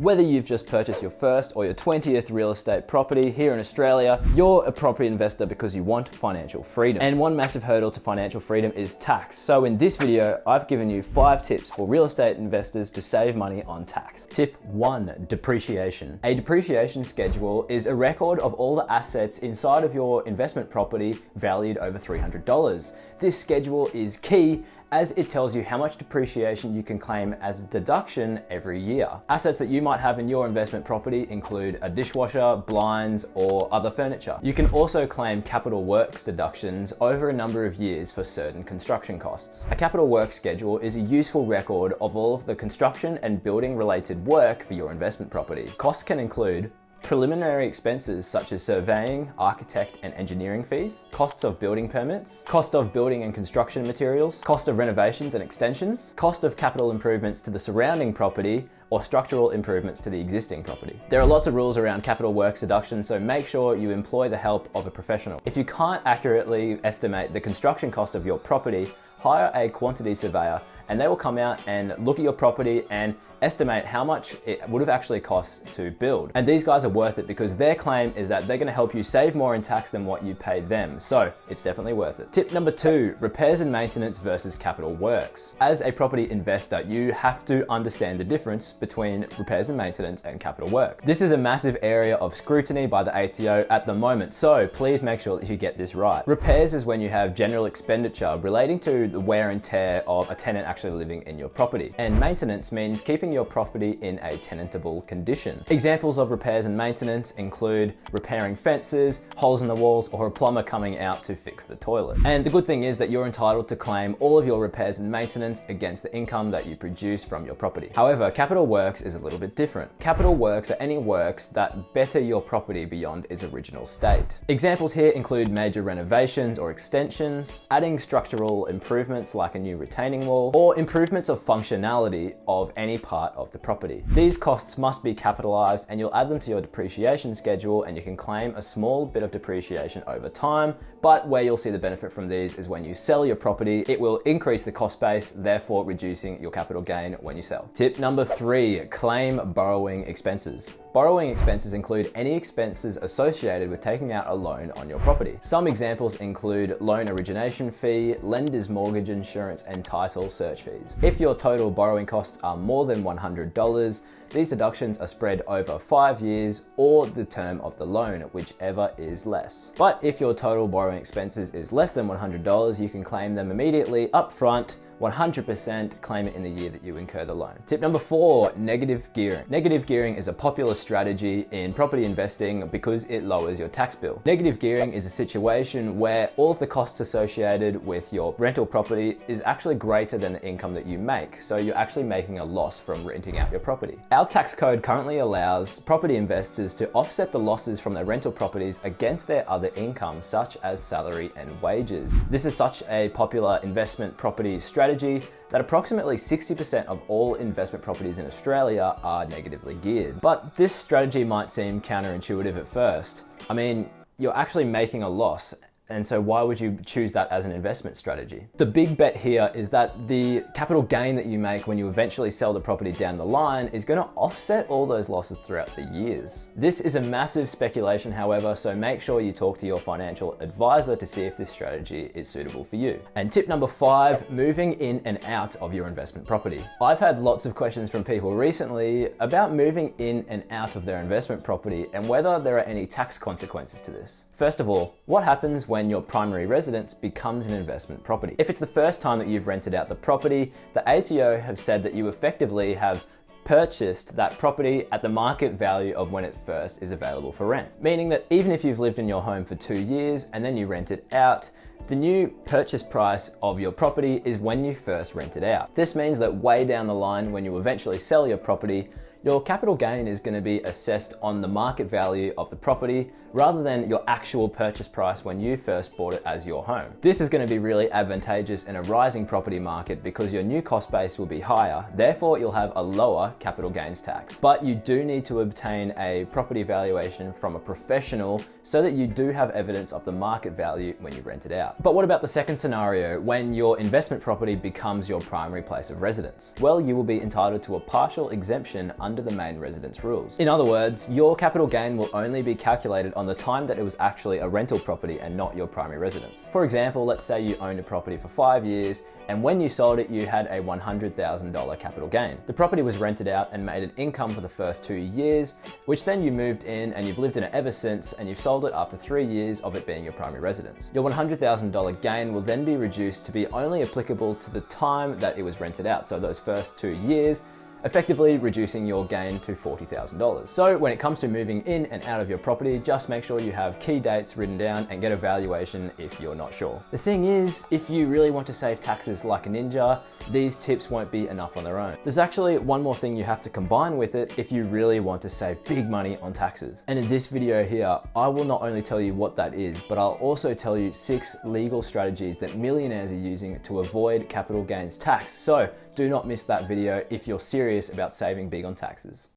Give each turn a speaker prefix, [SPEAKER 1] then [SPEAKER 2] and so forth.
[SPEAKER 1] Whether you've just purchased your first or your 20th real estate property here in Australia, you're a property investor because you want financial freedom. And one massive hurdle to financial freedom is tax. So in this video, I've given you 5 tips for real estate investors to save money on tax. Tip 1, depreciation. A depreciation schedule is a record of all the assets inside of your investment property valued over $300. This schedule is key as it tells you how much depreciation you can claim as a deduction every year. Assets that you might have in your investment property include a dishwasher, blinds, or other furniture. You can also claim capital works deductions over a number of years for certain construction costs. A capital works schedule is a useful record of all of the construction and building related work for your investment property. Costs can include preliminary expenses such as surveying, architect and engineering fees, costs of building permits, cost of building and construction materials, cost of renovations and extensions, cost of capital improvements to the surrounding property, or structural improvements to the existing property. There are lots of rules around capital works deductions, so make sure you employ the help of a professional. If you can't accurately estimate the construction cost of your property, hire a quantity surveyor and they will come out and look at your property and estimate how much it would have actually cost to build. And these guys are worth it because their claim is that they're going to help you save more in tax than what you pay them. So it's definitely worth it. Tip number 2, repairs and maintenance versus capital works. As a property investor, you have to understand the difference between repairs and maintenance and capital work. This is a massive area of scrutiny by the ATO at the moment, so please make sure that you get this right. Repairs is when you have general expenditure relating to the wear and tear of a tenant actually living in your property. And maintenance means keeping your property in a tenantable condition. Examples of repairs and maintenance include repairing fences, holes in the walls, or a plumber coming out to fix the toilet. And the good thing is that you're entitled to claim all of your repairs and maintenance against the income that you produce from your property. However, capital works is a little bit different. Capital works are any works that better your property beyond its original state. Examples here include major renovations or extensions, adding structural improvements like a new retaining wall, or improvements of functionality of any part of the property. These costs must be capitalized and you'll add them to your depreciation schedule, and you can claim a small bit of depreciation over time, but where you'll see the benefit from these is when you sell your property. It will increase the cost base, therefore reducing your capital gain when you sell. Tip number 3, claim borrowing expenses. Borrowing expenses include any expenses associated with taking out a loan on your property. Some examples include loan origination fee, lender's mortgage insurance, and title search fees. If your total borrowing costs are more than $100, these deductions are spread over 5 years or the term of the loan, whichever is less. But if your total borrowing expenses is less than $100, you can claim them immediately upfront. 100% claim it in the year that you incur the loan. Tip number 4, negative gearing. Negative gearing is a popular strategy in property investing because it lowers your tax bill. Negative gearing is a situation where all of the costs associated with your rental property is actually greater than the income that you make. So you're actually making a loss from renting out your property. Our tax code currently allows property investors to offset the losses from their rental properties against their other income, such as salary and wages. This is such a popular investment property strategy that approximately 60% of all investment properties in Australia are negatively geared. But this strategy might seem counterintuitive at first. I mean, you're actually making a loss. And so why would you choose that as an investment strategy? The big bet here is that the capital gain that you make when you eventually sell the property down the line is going to offset all those losses throughout the years. This is a massive speculation, however, so make sure you talk to your financial advisor to see if this strategy is suitable for you. And tip number 5, moving in and out of your investment property. I've had lots of questions from people recently about moving in and out of their investment property and whether there are any tax consequences to this. First of all, what happens when your primary residence becomes an investment property? If it's the first time that you've rented out the property, the ATO have said that you effectively have purchased that property at the market value of when it first is available for rent. Meaning that even if you've lived in your home for 2 years and then you rent it out, the new purchase price of your property is when you first rent it out. This means that way down the line, when you eventually sell your property, your capital gain is going to be assessed on the market value of the property rather than your actual purchase price when you first bought it as your home. This is going to be really advantageous in a rising property market because your new cost base will be higher, therefore you'll have a lower capital gains tax. But you do need to obtain a property valuation from a professional so that you do have evidence of the market value when you rent it out. But what about the second scenario, when your investment property becomes your primary place of residence? Well, you will be entitled to a partial exemption under the main residence rules. In other words, your capital gain will only be calculated on the time that it was actually a rental property and not your primary residence. For example, let's say you owned a property for 5 years, and when you sold it, you had a $100,000 capital gain. The property was rented out and made an income for the first 2 years, which then you moved in and you've lived in it ever since, and you've sold it after 3 years of it being your primary residence. Your $100,000 gain will then be reduced to be only applicable to the time that it was rented out, so those first 2 years, effectively reducing your gain to $40,000. So when it comes to moving in and out of your property, just make sure you have key dates written down and get a valuation if you're not sure. The thing is, if you really want to save taxes like a ninja, these tips won't be enough on their own. There's actually one more thing you have to combine with it if you really want to save big money on taxes. And in this video here, I will not only tell you what that is, but I'll also tell you 6 legal strategies that millionaires are using to avoid capital gains tax. So do not miss that video if you're serious about saving big on taxes.